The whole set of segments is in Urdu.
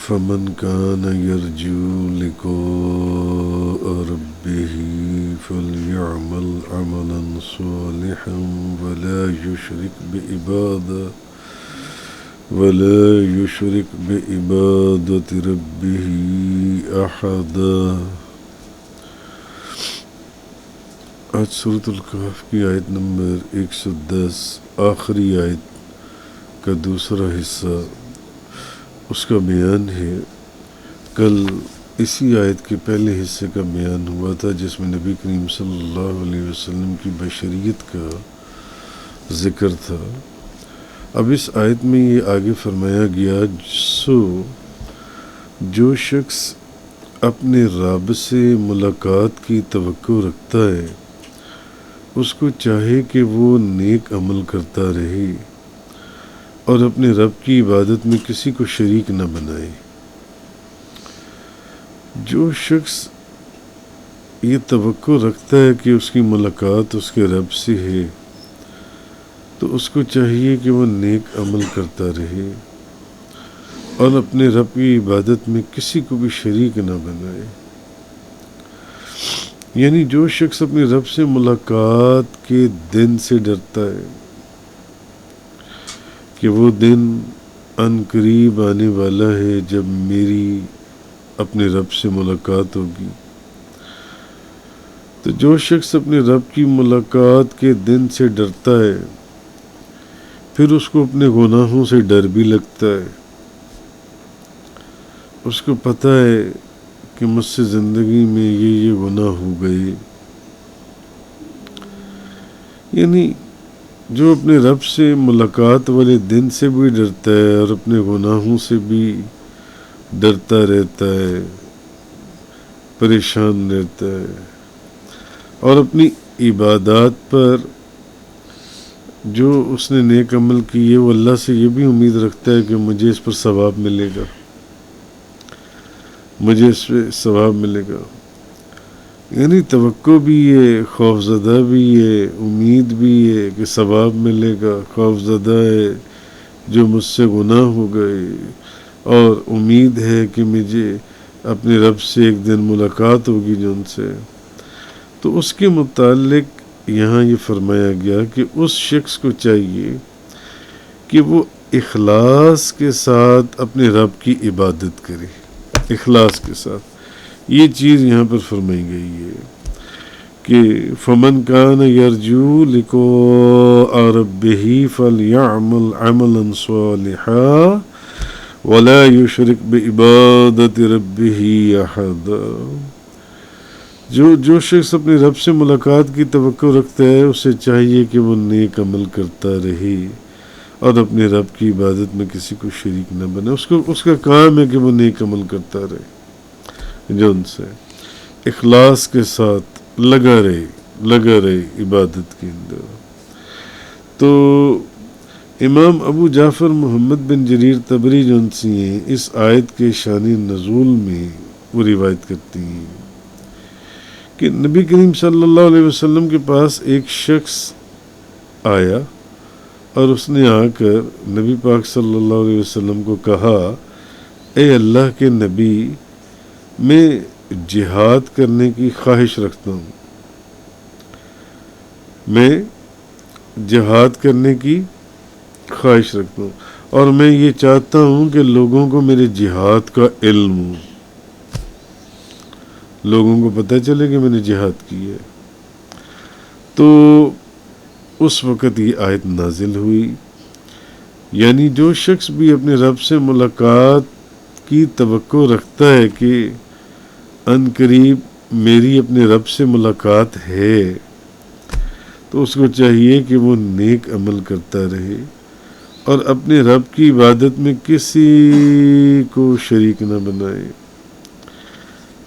فمن كان يرجو لقاء ربه فليعمل عملا صالحا ولا يشرك بعبادة ربه أحدا۔ آج سورۃ الکہف کی آیت نمبر 110 آخری آیت کا دوسرا حصہ اس کا بیان ہے۔ کل اسی آیت کے پہلے حصے کا بیان ہوا تھا جس میں نبی کریم صلی اللہ علیہ وسلم کی بشریت کا ذکر تھا۔ اب اس آیت میں یہ آگے فرمایا گیا، جو شخص اپنے رب سے ملاقات کی توقع رکھتا ہے اس کو چاہے کہ وہ نیک عمل کرتا رہے اور اپنے رب کی عبادت میں کسی کو شریک نہ بنائے۔ جو شخص یہ توقع رکھتا ہے کہ اس کی ملاقات اس کے رب سے ہے تو اس کو چاہیے کہ وہ نیک عمل کرتا رہے اور اپنے رب کی عبادت میں کسی کو بھی شریک نہ بنائے۔ یعنی جو شخص اپنے رب سے ملاقات کے دن سے ڈرتا ہے کہ وہ دن ان قریب آنے والا ہے جب میری اپنے رب سے ملاقات ہوگی، تو جو شخص اپنے رب کی ملاقات کے دن سے ڈرتا ہے پھر اس کو اپنے گناہوں سے ڈر بھی لگتا ہے، اس کو پتہ ہے کہ مجھ سے زندگی میں یہ گناہ ہو گئے۔ یعنی جو اپنے رب سے ملاقات والے دن سے بھی ڈرتا ہے اور اپنے گناہوں سے بھی ڈرتا رہتا ہے، پریشان رہتا ہے اور اپنی عبادات پر جو اس نے نیک عمل کیے وہ اللہ سے یہ بھی امید رکھتا ہے کہ مجھے اس پر ثواب ملے گا، مجھے اس پہ ثواب ملے گا۔ یعنی توقع بھی ہے، خوف زدہ بھی ہے، امید بھی ہے کہ ثواب ملے گا، خوف زدہ ہے جو مجھ سے گناہ ہو گئے، اور امید ہے کہ مجھے اپنے رب سے ایک دن ملاقات ہوگی جن سے۔ تو اس کے متعلق یہاں یہ فرمایا گیا کہ اس شخص کو چاہیے کہ وہ اخلاص کے ساتھ اپنے رب کی عبادت کرے، اخلاص کے ساتھ۔ یہ چیز یہاں پر فرمائی گئی ہے کہ فمن کان یرجو لقاء ربہ فلیعمل عملا صالحا ولا یشرک بعبادت ربہ احدا۔ جو شخص اپنے رب سے ملاقات کی توقع رکھتا ہے اسے چاہیے کہ وہ نیک عمل کرتا رہے اور اپنے رب کی عبادت میں کسی کو شریک نہ بنے۔ اس کا کام ہے کہ وہ نیک عمل کرتا رہے، جو ان سے اخلاص کے ساتھ لگا رہے عبادت کے اندر۔ تو امام ابو جعفر محمد بن جریر طبری جو ان سے ہیں اس آیت کے شان نزول میں وہ روایت کرتی ہیں کہ نبی کریم صلی اللہ علیہ وسلم کے پاس ایک شخص آیا اور اس نے آ کر نبی پاک صلی اللہ علیہ وسلم کو کہا، اے اللہ کے نبی، میں جہاد کرنے کی خواہش رکھتا ہوں، میں جہاد کرنے کی خواہش رکھتا ہوں اور میں یہ چاہتا ہوں کہ لوگوں کو میرے جہاد کا علم ہو، لوگوں کو پتہ چلے کہ میں نے جہاد کی ہے۔ تو اس وقت یہ آیت نازل ہوئی، یعنی جو شخص بھی اپنے رب سے ملاقات کی توقع رکھتا ہے کہ ان قریب میری اپنے رب سے ملاقات ہے تو اس کو چاہیے کہ وہ نیک عمل کرتا رہے اور اپنے رب کی عبادت میں کسی کو شریک نہ بنائے۔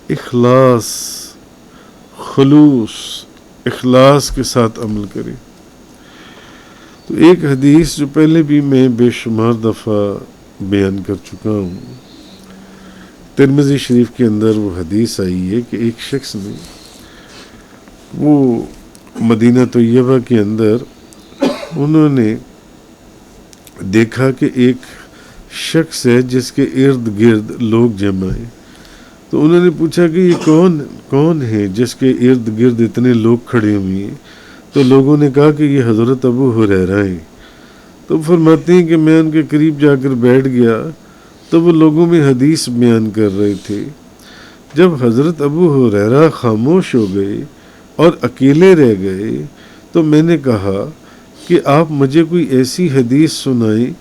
اخلاص، خلوص، اخلاص کے ساتھ عمل کرے۔ تو ایک حدیث جو پہلے بھی میں بے شمار دفعہ بیان کر چکا ہوں، ترمذی شریف کے اندر وہ حدیث آئی ہے کہ ایک شخص نے وہ مدینہ طیبہ کے اندر انہوں نے دیکھا کہ ایک شخص ہے جس کے ارد گرد لوگ جمع ہیں. تو انہوں نے پوچھا کہ یہ کون ہے جس کے ارد گرد اتنے لوگ کھڑے ہوئے ہیں؟ تو لوگوں نے کہا کہ یہ حضرت ابو ہریرہ ہیں. تو فرماتے ہیں کہ میں ان کے قریب جا کر بیٹھ گیا تو وہ لوگوں میں حدیث بیان کر رہے تھے. جب حضرت ابو ہریرہ خاموش ہو گئے اور اکیلے رہ گئے تو میں نے کہا کہ آپ مجھے کوئی ایسی حدیث سنائیں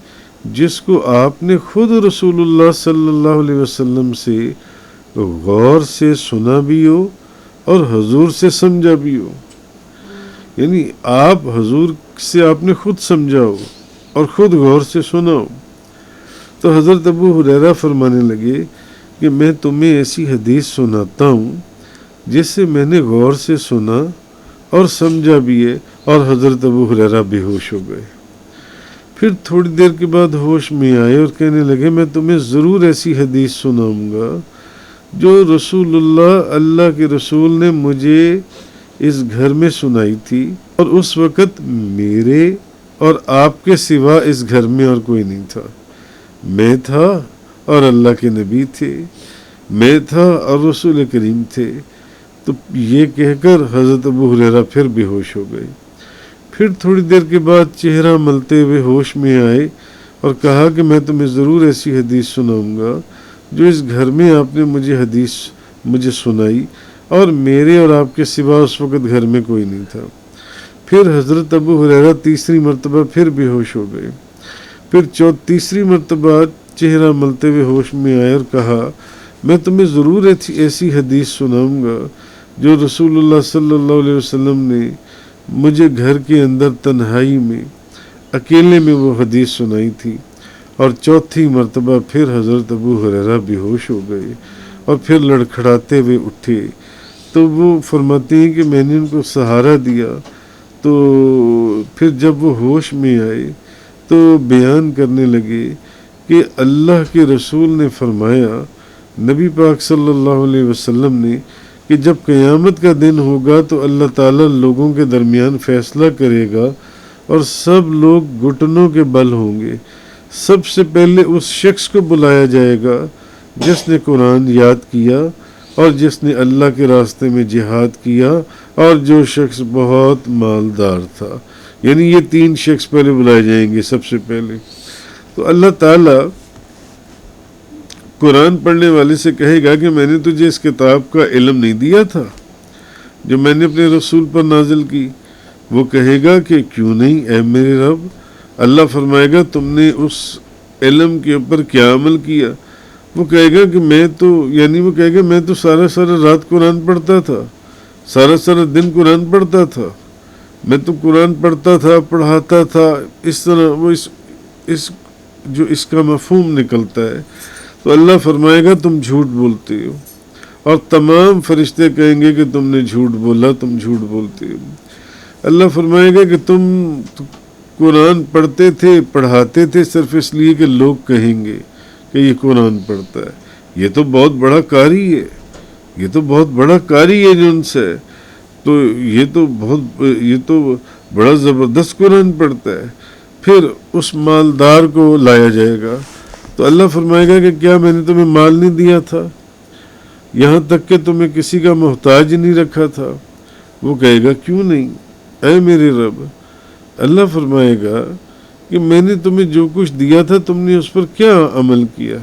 جس کو آپ نے خود رسول اللہ صلی اللہ علیہ وسلم سے غور سے سنا بھی ہو اور حضور سے سمجھا بھی ہو. یعنی آپ حضور سے آپ نے خود سمجھا ہو اور خود غور سے سنا ہو. تو حضرت ابو ہریرہ فرمانے لگے کہ میں تمہیں ایسی حدیث سناتا ہوں جس سے میں نے غور سے سنا اور سمجھا بھی ہے. اور حضرت ابو ہریرہ بے ہوش ہو گئے. پھر تھوڑی دیر کے بعد ہوش میں آئے اور کہنے لگے میں تمہیں ضرور ایسی حدیث سناؤں گا جو رسول اللہ کے رسول نے مجھے اس گھر میں سنائی تھی اور اس وقت میرے اور آپ کے سوا اس گھر میں اور کوئی نہیں تھا. میں تھا اور اللہ کے نبی تھے، میں تھا اور رسول کریم تھے. تو یہ کہہ کر حضرت ابو ہریرہ پھر بے ہوش ہو گئے. پھر تھوڑی دیر کے بعد چہرہ ملتے ہوئے ہوش میں آئے اور کہا کہ میں تمہیں ضرور ایسی حدیث سناؤں گا جو اس گھر میں آپ نے مجھے سنائی اور میرے اور آپ کے سوا اس وقت گھر میں کوئی نہیں تھا. پھر حضرت ابو ہریرہ تیسری مرتبہ پھر بے ہوش ہو گئے. پھر تیسری مرتبہ چہرہ ملتے ہوئے ہوش میں آئے اور کہا میں تمہیں ضرور ایسی حدیث سناؤں گا جو رسول اللہ صلی اللہ علیہ وسلم نے مجھے گھر کے اندر تنہائی میں اکیلے میں وہ حدیث سنائی تھی. اور چوتھی مرتبہ پھر حضرت ابو ہریرہ بے ہوش ہو گئے اور پھر لڑکھڑاتے ہوئے اٹھے. تو وہ فرماتے ہیں کہ میں نے ان کو سہارا دیا. تو پھر جب وہ ہوش میں آئے تو بیان کرنے لگے کہ اللہ کے رسول نے فرمایا، نبی پاک صلی اللہ علیہ وسلم نے، کہ جب قیامت کا دن ہوگا تو اللہ تعالیٰ لوگوں کے درمیان فیصلہ کرے گا اور سب لوگ گھٹنوں کے بل ہوں گے. سب سے پہلے اس شخص کو بلایا جائے گا جس نے قرآن یاد کیا اور جس نے اللہ کے راستے میں جہاد کیا اور جو شخص بہت مالدار تھا. یعنی یہ تین شخص پہلے بلائے جائیں گے سب سے پہلے. تو اللہ تعالیٰ قرآن پڑھنے والے سے کہے گا کہ میں نے تجھے اس کتاب کا علم نہیں دیا تھا جو میں نے اپنے رسول پر نازل کی؟ وہ کہے گا کہ کیوں نہیں اے میرے رب. اللہ فرمائے گا تم نے اس علم کے اوپر کیا عمل کیا؟ وہ کہے گا کہ میں تو سارا رات قرآن پڑھتا تھا، سارا دن قرآن پڑھتا تھا، میں تو قرآن پڑھتا تھا، پڑھاتا تھا. اس طرح وہ اس کا مفہوم نکلتا ہے. تو اللہ فرمائے گا تم جھوٹ بولتے ہو، اور تمام فرشتے کہیں گے کہ تم نے جھوٹ بولا، تم جھوٹ بولتے ہو. اللہ فرمائے گا کہ تم قرآن پڑھتے تھے، پڑھاتے تھے صرف اس لیے کہ لوگ کہیں گے کہ یہ قرآن پڑھتا ہے، یہ تو بہت بڑا قاری ہے، یہ تو بہت بڑا قاری ہے جو ان سے، تو یہ تو بڑا زبردست قرآن پڑھتا ہے. پھر اس مالدار کو لایا جائے گا تو اللہ فرمائے گا کہ کیا میں نے تمہیں مال نہیں دیا تھا، یہاں تک کہ تمہیں کسی کا محتاج نہیں رکھا تھا؟ وہ کہے گا کیوں نہیں اے میرے رب. اللہ فرمائے گا کہ میں نے تمہیں جو کچھ دیا تھا تم نے اس پر کیا عمل کیا؟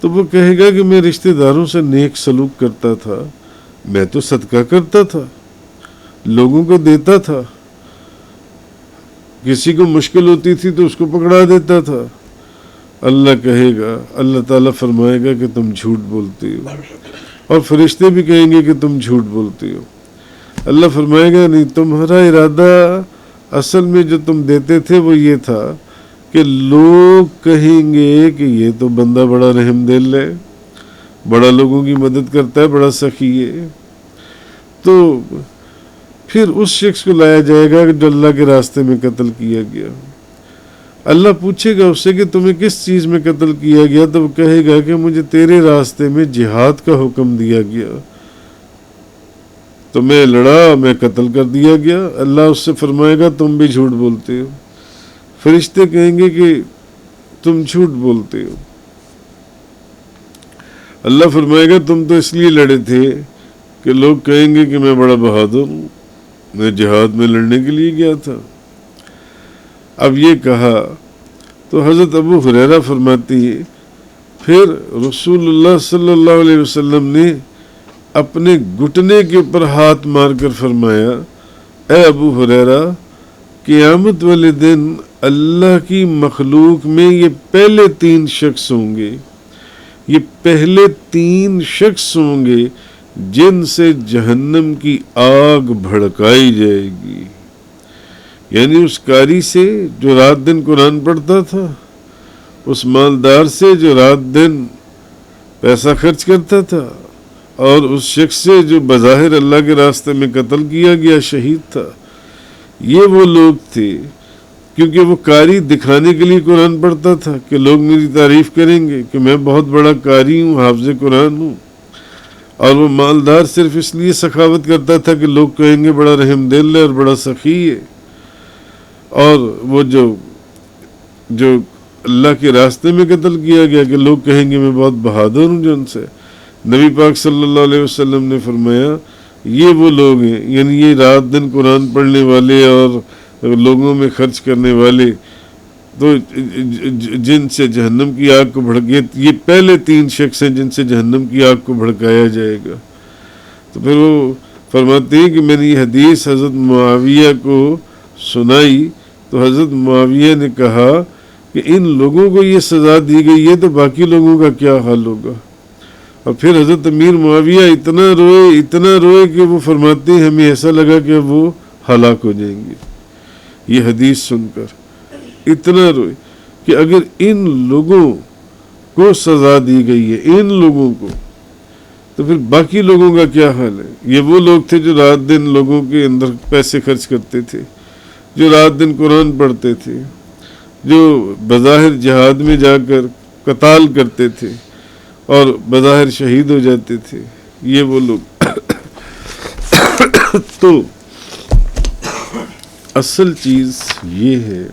تو وہ کہے گا کہ میں رشتہ داروں سے نیک سلوک کرتا تھا، میں تو صدقہ کرتا تھا، لوگوں کو دیتا تھا، کسی کو مشکل ہوتی تھی تو اس کو پکڑا دیتا تھا. اللہ کہے گا، اللہ تعالیٰ فرمائے گا کہ تم جھوٹ بولتے ہو، اور فرشتے بھی کہیں گے کہ تم جھوٹ بولتے ہو. اللہ فرمائے گا نہیں، تمہارا ارادہ اصل میں جو تم دیتے تھے وہ یہ تھا کہ لوگ کہیں گے کہ یہ تو بندہ بڑا رحم دل ہے، بڑا لوگوں کی مدد کرتا ہے، بڑا سخی ہے. تو پھر اس شخص کو لایا جائے گا جو اللہ کے راستے میں قتل کیا گیا. اللہ پوچھے گا اس سے کہ تمہیں کس چیز میں قتل کیا گیا؟ تو وہ کہے گا کہ مجھے تیرے راستے میں جہاد کا حکم دیا گیا، تو میں لڑا، میں قتل کر دیا گیا. اللہ اس سے فرمائے گا تم بھی جھوٹ بولتے ہو. فرشتے کہیں گے کہ تم جھوٹ بولتے ہو. اللہ فرمائے گا تم تو اس لیے لڑے تھے کہ لوگ کہیں گے کہ میں بڑا بہادر ہوں، میں جہاد میں لڑنے کے لیے گیا تھا. اب یہ کہا تو حضرت ابو ہریرہ فرماتی ہے پھر رسول اللہ صلی اللہ علیہ وسلم نے اپنے گھٹنے کے اوپر ہاتھ مار کر فرمایا، اے ابو ہریرہ، قیامت والے دن اللہ کی مخلوق میں یہ پہلے 3 شخص ہوں گے، یہ پہلے 3 شخص ہوں گے جن سے جہنم کی آگ بھڑکائی جائے گی. یعنی اس قاری سے جو رات دن قرآن پڑھتا تھا، اس مالدار سے جو رات دن پیسہ خرچ کرتا تھا، اور اس شخص سے جو بظاہر اللہ کے راستے میں قتل کیا گیا شہید تھا. یہ وہ لوگ تھے، کیونکہ وہ قاری دکھانے کے لیے قرآن پڑھتا تھا کہ لوگ میری تعریف کریں گے کہ میں بہت بڑا قاری ہوں، حافظ قرآن ہوں. اور وہ مالدار صرف اس لیے سخاوت کرتا تھا کہ لوگ کہیں گے بڑا رحم دل ہے اور بڑا سخی ہے. اور وہ جو اللہ کے راستے میں قتل کیا گیا کہ لوگ کہیں گے میں بہت بہادر ہوں جن سے. نبی پاک صلی اللہ علیہ وسلم نے فرمایا یہ وہ لوگ ہیں، یعنی یہ رات دن قرآن پڑھنے والے اور لوگوں میں خرچ کرنے والے، تو جن سے جہنم کی آگ کو بھڑکے، یہ پہلے 3 شخص ہیں جن سے جہنم کی آگ کو بھڑکایا جائے گا. تو پھر وہ فرماتے ہیں کہ میں نے یہ حدیث حضرت معاویہ کو سنائی تو حضرت معاویہ نے کہا کہ ان لوگوں کو یہ سزا دی گئی ہے تو باقی لوگوں کا کیا حال ہوگا. اور پھر حضرت امیر معاویہ اتنا روئے کہ وہ فرماتے ہیں ہمیں ایسا لگا کہ وہ ہلاک ہو جائیں گے. یہ حدیث سن کر اتنا روئے کہ اگر ان لوگوں کو سزا دی گئی ہے، ان لوگوں کو، تو پھر باقی لوگوں کا کیا حال ہے. یہ وہ لوگ تھے جو رات دن لوگوں کے اندر پیسے خرچ کرتے تھے، جو رات دن قرآن پڑھتے تھے، جو بظاہر جہاد میں جا کر قتال کرتے تھے اور بظاہر شہید ہو جاتے تھے. یہ وہ لوگ تو اصل چیز یہ ہے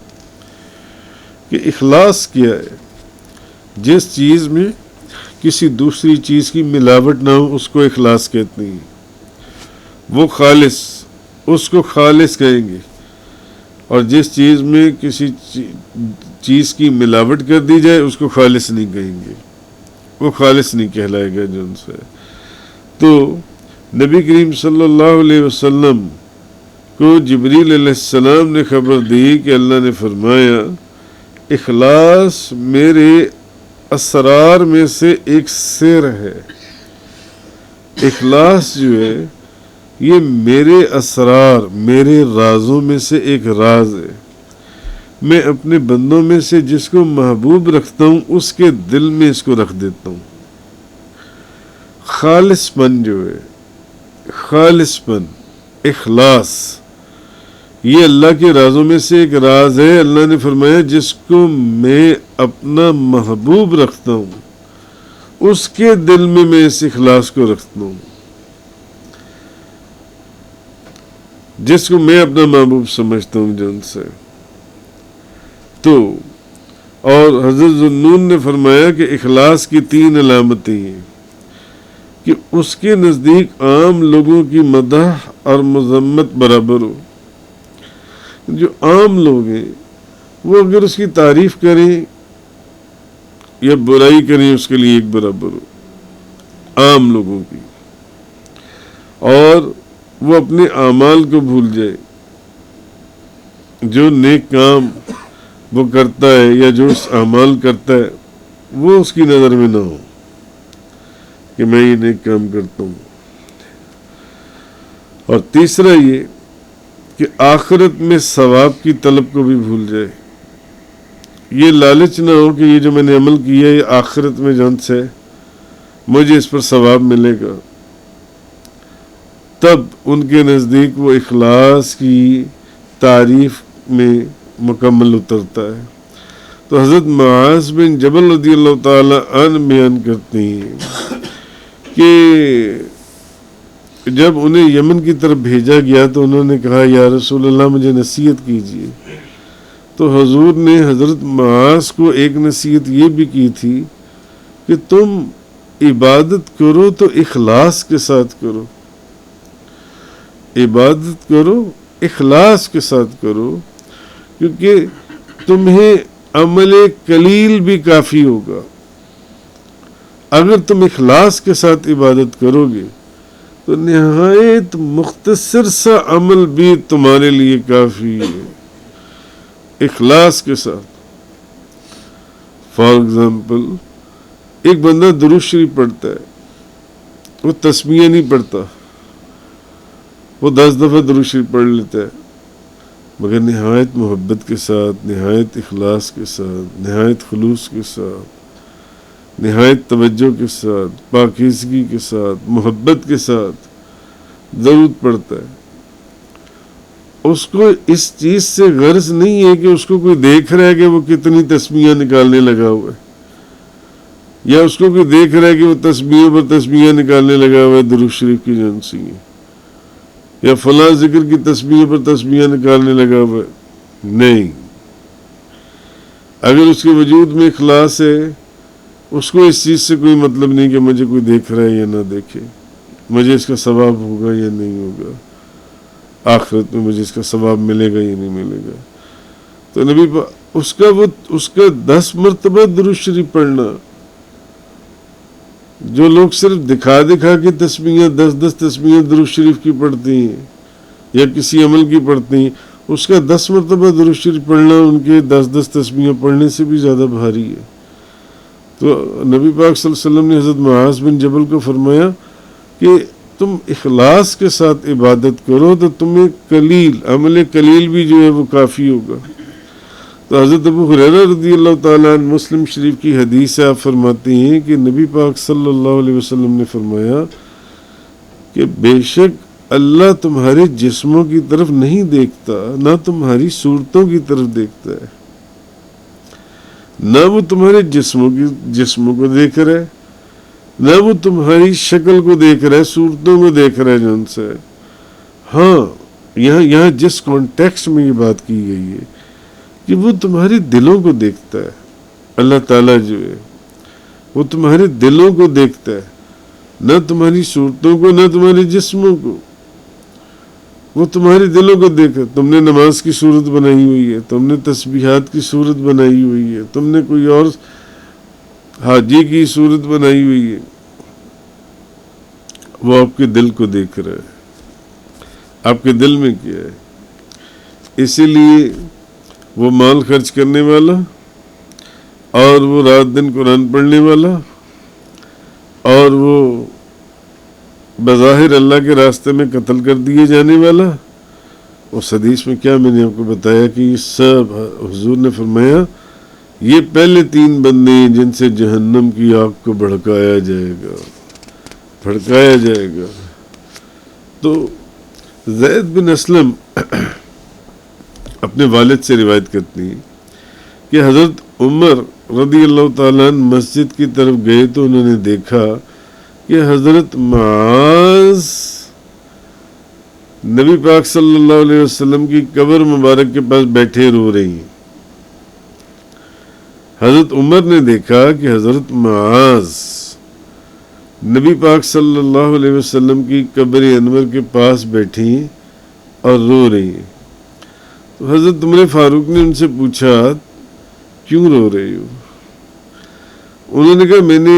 کہ اخلاص کیا ہے. جس چیز میں کسی دوسری چیز کی ملاوٹ نہ ہو اس کو اخلاص کہتے ہیں. وہ خالص، اس کو خالص کہیں گے. اور جس چیز میں کسی چیز کی ملاوٹ کر دی جائے اس کو خالص نہیں کہیں گے، وہ خالص نہیں کہلائے گا جن سے. تو نبی کریم صلی اللہ علیہ وسلم کو جبریل علیہ السلام نے خبر دی کہ اللہ نے فرمایا اخلاص میرے اسرار میں سے ایک سر ہے. اخلاص جو ہے یہ میرے اسرار، میرے رازوں میں سے ایک راز ہے. میں اپنے بندوں میں سے جس کو محبوب رکھتا ہوں اس کے دل میں اس کو رکھ دیتا ہوں. خالص پن جو ہے، خالص پن، اخلاص، یہ اللہ کے رازوں میں سے ایک راز ہے. اللہ نے فرمایا جس کو میں اپنا محبوب رکھتا ہوں اس کے دل میں اس اخلاص کو رکھتا ہوں. جس کو میں اپنا محبوب سمجھتا ہوں جن سے. تو اور حضرت ذوالنون نے فرمایا کہ اخلاص کی 3 علامتیں ہیں کہ اس کے نزدیک عام لوگوں کی مدح اور مذمت برابر ہو. جو عام لوگ ہیں وہ اگر اس کی تعریف کریں یا برائی کریں اس کے لیے ایک برابر ہو عام لوگوں کی. اور وہ اپنے اعمال کو بھول جائے، جو نیک کام وہ کرتا ہے یا جو اس اعمال کرتا ہے وہ اس کی نظر میں نہ ہو کہ میں یہ نیک کام کرتا ہوں. اور تیسرا یہ کہ آخرت میں ثواب کی طلب کو بھی بھول جائے. یہ لالچ نہ ہو کہ یہ جو میں نے عمل کیا ہے یہ آخرت میں جان سے مجھے اس پر ثواب ملے گا. تب ان کے نزدیک وہ اخلاص کی تعریف میں مکمل اترتا ہے. تو حضرت معاذ بن جبل رضی اللہ تعالی عنہ بیان کرتے ہیں کہ جب انہیں یمن کی طرف بھیجا گیا تو انہوں نے کہا یا رسول اللہ مجھے نصیحت کیجیے. تو تو حضور نے حضرت معاذ کو ایک نصیحت یہ بھی کی تھی کہ تم عبادت کرو تو اخلاص کے ساتھ کرو، عبادت کرو اخلاص کے ساتھ کرو، کیونکہ تمہیں عمل قلیل بھی کافی ہوگا۔ اگر تم اخلاص کے ساتھ عبادت کرو گے تو نہایت مختصر سا عمل بھی تمہارے لیے کافی ہے، اخلاص کے ساتھ۔ فار ایگزامپل، ایک بندہ درود شریف پڑھتا ہے، وہ تسمیہ نہیں پڑھتا، وہ 10 دفعہ درود شریف پڑھ لیتا ہے، مگر نہایت محبت کے ساتھ، نہایت اخلاص کے ساتھ، نہایت خلوص کے ساتھ، نہایت توجہ کے ساتھ، پاکیزگی کے ساتھ، محبت کے ساتھ درود پڑھتا ہے۔ اس کو اس چیز سے غرض نہیں ہے کہ اس کو کوئی دیکھ رہا ہے کہ وہ کتنی تسمیہ نکالنے لگا ہوا ہے، یا اس کو کوئی دیکھ رہا ہے کہ وہ تسمیہ پر تسمیہ نکالنے لگا ہوا ہے درود شریف کی جان سے، یا فلاں ذکر کی تسمیہ پر تسمیہ نکالنے لگا ہوا ہے۔ نہیں، اگر اس کے وجود میں اخلاص ہے، اس کو اس چیز سے کوئی مطلب نہیں کہ مجھے کوئی دیکھ رہا ہے یا نہ دیکھے، مجھے اس کا ثواب ہوگا یا نہیں ہوگا، آخرت میں مجھے اس کا ثواب ملے گا یا نہیں ملے گا۔ تو نبی اس کا 10 مرتبہ درود شریف پڑھنا، جو لوگ صرف دکھا کے تسمیہ 10 تسمیہ درود شریف کی پڑھتی ہیں یا کسی عمل کی پڑھتی ہیں، اس کا 10 مرتبہ درود شریف پڑھنا ان کے 10 تسمیہ پڑھنے سے بھی زیادہ بھاری ہے۔ تو نبی پاک صلی اللہ علیہ وسلم نے حضرت معاذ بن جبل کو فرمایا کہ تم اخلاص کے ساتھ عبادت کرو تو تمہیں عمل قلیل بھی جو ہے وہ کافی ہوگا۔ تو حضرت ابو ہریرہ رضی اللہ تعالیٰ عنہ مسلم شریف کی حدیث سے آپ فرماتے ہیں کہ نبی پاک صلی اللہ علیہ وسلم نے فرمایا کہ بے شک اللہ تمہارے جسموں کی طرف نہیں دیکھتا، نہ تمہاری صورتوں کی طرف دیکھتا ہے، نہ وہ تمہارے جسموں کو دیکھ رہا ہے، نہ وہ تمہاری شکل کو دیکھ رہا ہے، صورتوں کو دیکھ رہا ہے جن سے۔ ہاں، یہاں جس کانٹیکسٹ میں یہ بات کی گئی ہے کہ وہ تمہارے دلوں کو دیکھتا ہے، اللہ تعالیٰ جو ہے وہ تمہارے دلوں کو دیکھتا ہے، نہ تمہاری صورتوں کو، نہ تمہارے جسموں کو، وہ تمہارے دلوں کو دیکھا۔ تم نے نماز کی صورت بنائی ہوئی ہے، تم نے تسبیحات کی صورت بنائی ہوئی ہے، تم نے کوئی اور حاجی کی صورت بنائی ہوئی ہے، وہ آپ کے دل کو دیکھ رہا ہے، آپ کے دل میں کیا ہے۔ اسی لیے وہ مال خرچ کرنے والا اور وہ رات دن قرآن پڑھنے والا اور وہ بظاہر اللہ کے راستے میں قتل کر دیے جانے والا، اس حدیث میں کیا میں نے آپ کو بتایا کہ یہ سب حضور نے فرمایا یہ پہلے 3 بندے ہیں جن سے جہنم کی آگ کو بھڑکایا جائے گا۔ تو زید بن اسلم اپنے والد سے روایت کرتی ہیں کہ حضرت عمر رضی اللہ تعالیٰ عنہ مسجد کی طرف گئے تو انہوں نے دیکھا کہ حضرت معاذ نبی پاک صلی اللہ علیہ وسلم کی قبر مبارک کے پاس بیٹھے رو رہی ہیں۔ حضرت عمر نے دیکھا کہ حضرت معاذ نبی پاک صلی اللہ علیہ وسلم کی قبر انور کے پاس بیٹھی اور رو رہی ہیں۔ تو حضرت عمر فاروق نے ان سے پوچھا کیوں رو رہی ہو؟ انہوں نے کہا میں نے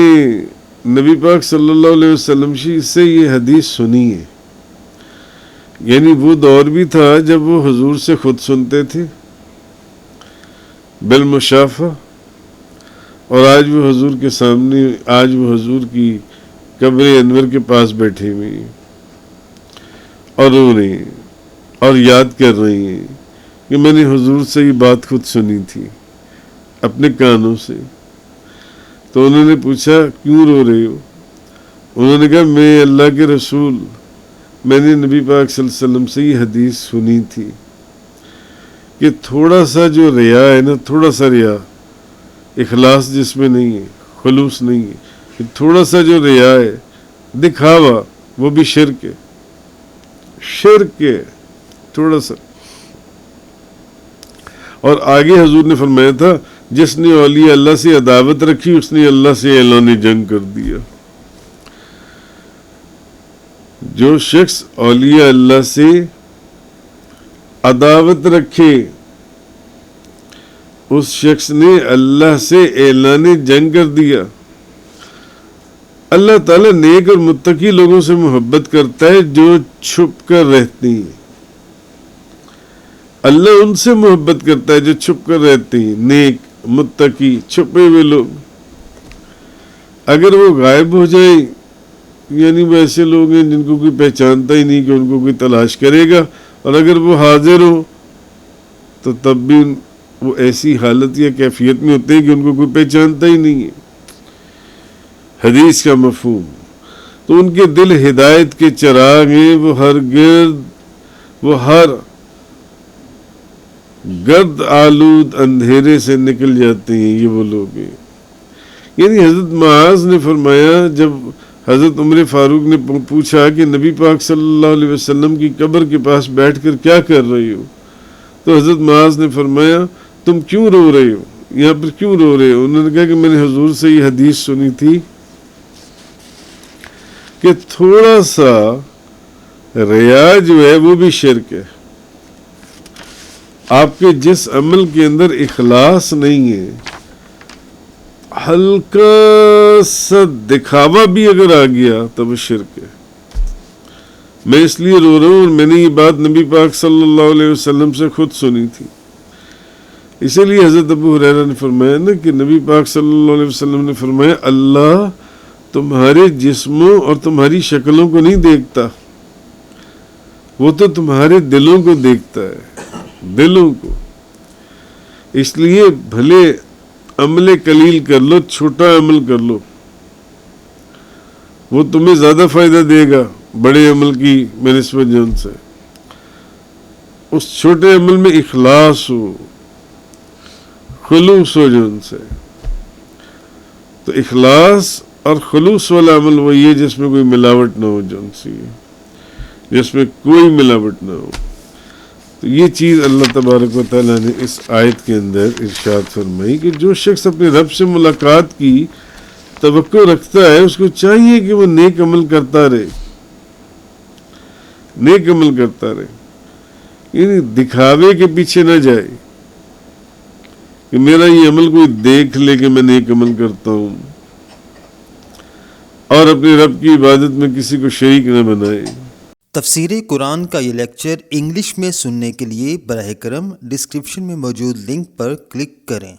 نبی پاک صلی اللہ علیہ وسلم سے یہ حدیث سنی ہے، یعنی وہ دور بھی تھا جب وہ حضور سے خود سنتے تھے بالمشافہ، اور آج وہ حضور کے سامنے، آج وہ حضور کی قبر انور کے پاس بیٹھی ہوئی ہیں اور رو رہی ہیں اور یاد کر رہی ہیں کہ میں نے حضور سے یہ بات خود سنی تھی اپنے کانوں سے۔ تو انہوں نے پوچھا کیوں رو رہے ہو؟ انہوں نے کہا میں اللہ کے رسول، میں نے نبی پاک صلی اللہ علیہ وسلم سے یہ حدیث سنی تھی کہ تھوڑا سا جو ریا ہے نا، تھوڑا سا ریا، اخلاص جس میں نہیں ہے، خلوص نہیں ہے، کہ تھوڑا سا جو ریا ہے، دکھاوا، وہ بھی شرک ہے، تھوڑا سا۔ اور آگے حضور نے فرمایا تھا جس نے اولیاء اللہ سے عداوت رکھی اس نے اللہ سے اعلان جنگ کر دیا. جو شخص اولیاء اللہ سے عداوت رکھے اس شخص نے اللہ سے اعلان جنگ کر دیا. اللہ تعالیٰ نیک اور متقی لوگوں سے محبت کرتا ہے جو چھپ کر رہتے ہیں. اللہ ان سے محبت کرتا ہے جو چھپ کر رہتے ہیں. نیک متقی چھپے ہوئے لوگ اگر وہ غائب ہو جائیں یعنی وہ ایسے لوگ ہیں جن کو کوئی پہچانتا ہی نہیں کہ ان کو کوئی تلاش کرے گا, اور اگر وہ حاضر ہو تو تب بھی وہ ایسی حالت یا کیفیت میں ہوتے ہیں کہ ان کو کوئی پہچانتا ہی نہیں ہے. حدیث کا مفہوم تو ان کے دل ہدایت کے چراغ ہیں, وہ ہر گرد آلود اندھیرے سے نکل جاتے ہیں. یہ وہ لوگ ہیں. یعنی حضرت معاذ نے فرمایا جب حضرت عمر فاروق نے پوچھا کہ نبی پاک صلی اللہ علیہ وسلم کی قبر کے پاس بیٹھ کر کیا کر رہی ہو, تو حضرت معاذ نے فرمایا تم کیوں رو رہے ہو, یہاں پر کیوں رو رہے ہو؟ انہوں نے کہا کہ میں نے حضور سے یہ حدیث سنی تھی کہ تھوڑا سا ریا جو ہے وہ بھی شرک ہے. آپ کے جس عمل کے اندر اخلاص نہیں ہے, ہلکا سا دکھاوا بھی اگر آ گیا تو وہ شرک ہے. میں اس لیے رو رہا ہوں اور میں نے یہ بات نبی پاک صلی اللہ علیہ وسلم سے خود سنی تھی. اسی لیے حضرت ابو ہریرہ نے فرمایا نا کہ نبی پاک صلی اللہ علیہ وسلم نے فرمایا اللہ تمہارے جسموں اور تمہاری شکلوں کو نہیں دیکھتا, وہ تو تمہارے دلوں کو دیکھتا ہے, دلوں کو. اس لیے بھلے عمل قلیل کر لو, چھوٹا عمل کر لو, وہ تمہیں زیادہ فائدہ دے گا بڑے عمل کی بنسبت جن سے. اس چھوٹے عمل میں اخلاص ہو, خلوص ہو جن سے. تو اخلاص اور خلوص والا عمل وہی ہے جس میں کوئی ملاوٹ نہ ہو, جن سے جس میں کوئی ملاوٹ نہ ہو. تو یہ چیز اللہ تبارک و تعالیٰ نے اس آیت کے اندر ارشاد فرمائی کہ جو شخص اپنے رب سے ملاقات کی توقع رکھتا ہے اس کو چاہیے کہ وہ نیک عمل کرتا رہے, نیک عمل کرتا رہے. یعنی دکھاوے کے پیچھے نہ جائے کہ میرا یہ عمل کوئی دیکھ لے کہ میں نیک عمل کرتا ہوں, اور اپنے رب کی عبادت میں کسی کو شریک نہ بنائے. تفسیر قرآن کا یہ لیکچر انگلش میں سننے کے لیے براہ کرم ڈسکرپشن میں موجود لنک پر کلک کریں.